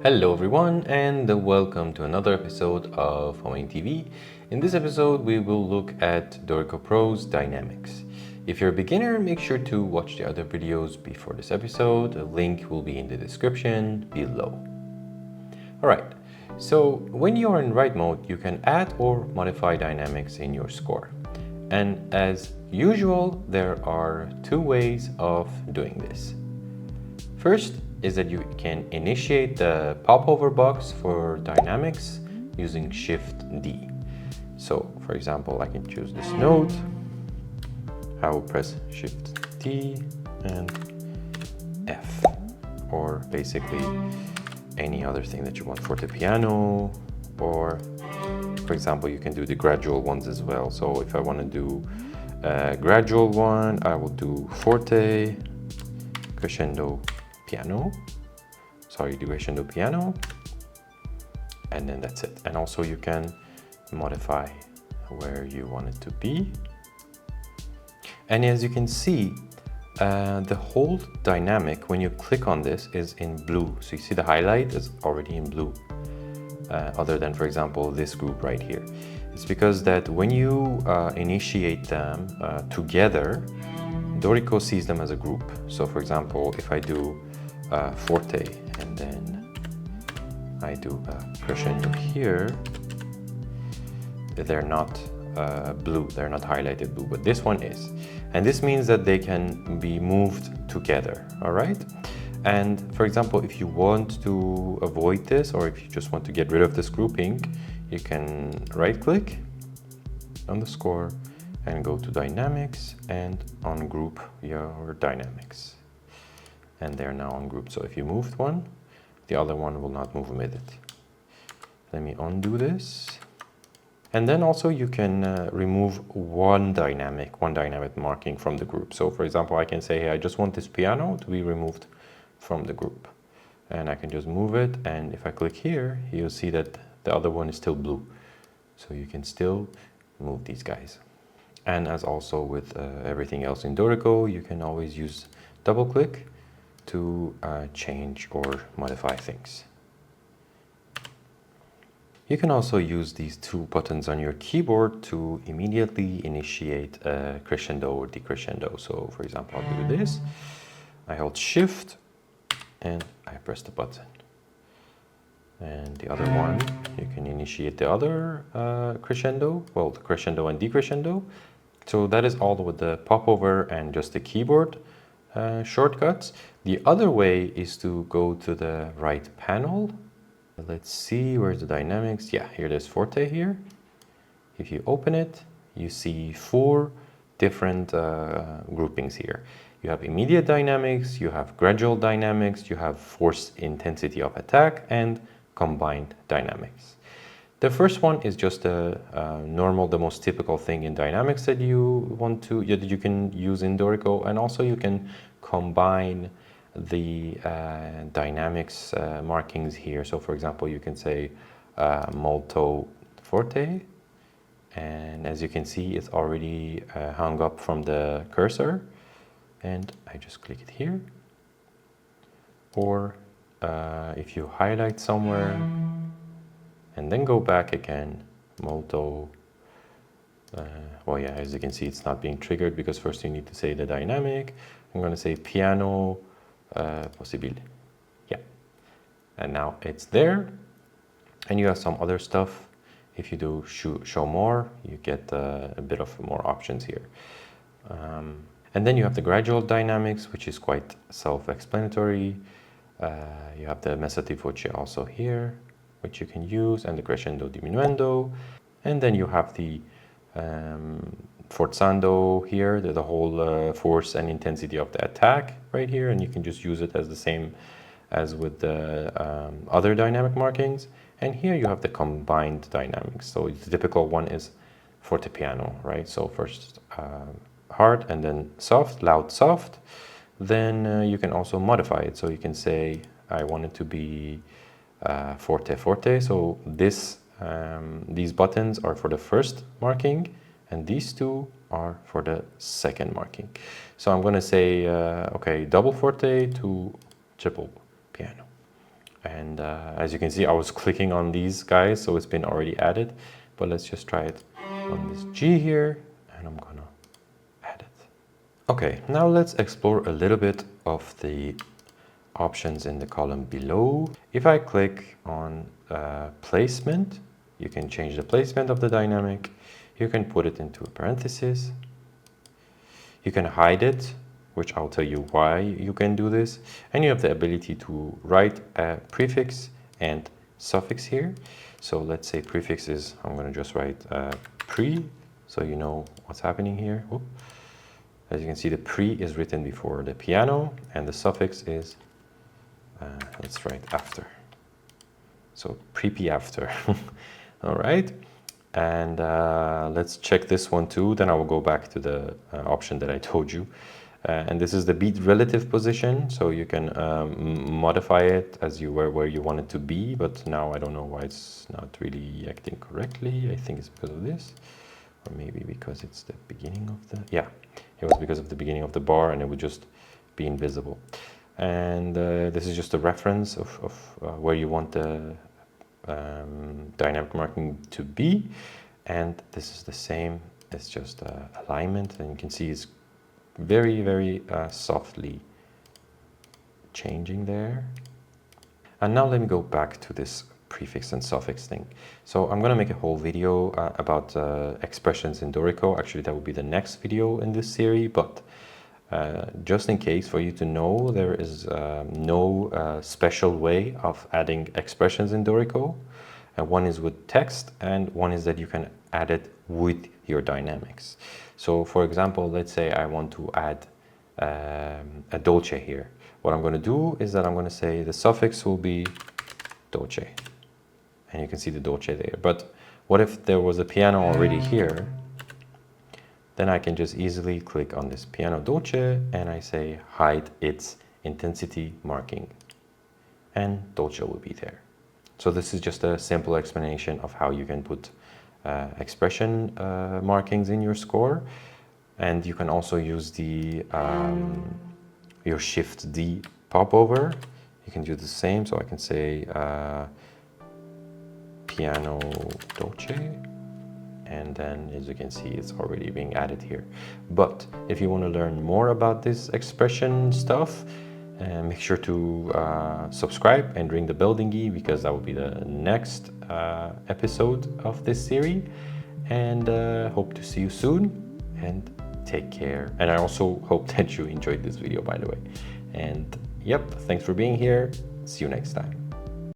Hello everyone and welcome to another episode of Homing TV. In this episode we will look at Dorico Pro's dynamics. If you're a beginner, make sure to watch the other videos before this episode. A link will be in the description below. Alright, so when you are in write mode, you can add or modify dynamics in your score. And as usual, there are two ways of doing this. First is that you can initiate the popover box for dynamics using Shift D. So for example, I can choose this note. I will press Shift D and F, or basically any other thing that you want for the piano, or for example, you can do the gradual ones as well. So if I want to do a gradual one, I will do forte, crescendo, piano, the crescendo piano, and then that's it. And also you can modify where you want it to be. And as you can see, the whole dynamic, when you click on this, is in blue. So you see the highlight is already in blue, other than, for example, this group right here. It's because that when you initiate them together, Dorico sees them as a group. So for example, if I do forte and then I do a crescendo here, they're not blue, they're not highlighted blue, but this one is. And this means that they can be moved together, all right? And for example, if you want to avoid this, or if you just want to get rid of this grouping, you can right click on the score and go to dynamics and ungroup your dynamics. And they're now ungrouped. So if you moved one, the other one will not move with it. Let me undo this. And then also you can remove one dynamic marking from the group. So for example, I can say, hey, I just want this piano to be removed from the group. And I can just move it. And if I click here, you'll see that the other one is still blue. So you can still move these guys. And as also with everything else in Dorico, you can always use double click to change or modify things. You can also use these two buttons on your keyboard to immediately initiate a crescendo or decrescendo. So for example, I'll do this. I hold Shift and I press the button. And the other one, you can initiate the other crescendo, well, the crescendo and decrescendo. So that is all with the popover and just the keyboard shortcuts. The other way is to go to the right panel. Let's see, where's the dynamics? Yeah, here there's forte here. If you open it, you see four different groupings here. You have immediate dynamics, you have gradual dynamics, you have force intensity of attack, and combined dynamics. The first one is just a normal, the most typical thing in dynamics that you can use in Dorico, and also you can combine the dynamics markings here. So for example, you can say molto forte, and as you can see, it's already hung up from the cursor, and I just click it here. Or if you highlight somewhere and then go back again, molto, well, yeah, as you can see, it's not being triggered because first you need to say the dynamic. I'm going to say piano possibile. Yeah. And now it's there. And you have some other stuff. If you do show more, you get a bit of more options here. And then you have the gradual dynamics, which is quite self-explanatory. You have the mesati voce also here, which you can use, and the crescendo diminuendo. And then you have the forzando here, the whole force and intensity of the attack right here, and you can just use it as the same as with the other dynamic markings. And here you have the combined dynamics. So the typical one is fortepiano, right? So first hard and then soft, loud, soft. Then you can also modify it. So you can say, I want it to be forte, forte. So this, these buttons are for the first marking, and these two are for the second marking. So I'm going to say, okay, double forte to triple piano. And as you can see, I was clicking on these guys, so it's been already added. But let's just try it on this G here, and I'm gonna add it. Okay, now let's explore a little bit of the options in the column below. If I click on placement, you can change the placement of the dynamic. You can put it into a parenthesis. You can hide it, which I'll tell you why you can do this. And you have the ability to write a prefix and suffix here. So let's say prefix is, I'm going to just write pre, so you know what's happening here. Oop. As you can see, the pre is written before the piano, and the suffix is, let's write after. So pre-p after. All right. And let's check this one too. Then I will go back to the option that I told you. And this is the beat relative position. So you can modify it as you were where you want it to be. But now I don't know why it's not really acting correctly. I think it's because of this. Or maybe because it's the beginning of the... Yeah, it was because of the beginning of the bar, and it would just be invisible. And this is just a reference of where you want the dynamic marking to be, and this is the same. It's just alignment, and you can see it's very softly changing there. And now let me go back to this prefix and suffix thing. So I'm gonna make a whole video about expressions in Dorico. Actually, that will be the next video in this series, but just in case for you to know, there is no special way of adding expressions in Dorico. One is with text, and one is that you can add it with your dynamics. So for example, let's say I want to add a dolce here. What I'm going to do is that I'm going to say the suffix will be dolce. And you can see the dolce there. But what if there was a piano already here? Then I can just easily click on this piano dolce and I say hide its intensity marking, and dolce will be there. So this is just a simple explanation of how you can put expression markings in your score. And you can also use the your Shift D popover. You can do the same. So I can say piano dolce. And then, as you can see, it's already being added here. But if you want to learn more about this expression stuff, make sure to subscribe and ring the bell dingy, because that will be the next episode of this series. And hope to see you soon, and take care. And I also hope that you enjoyed this video, by the way. And yep, thanks for being here. See you next time.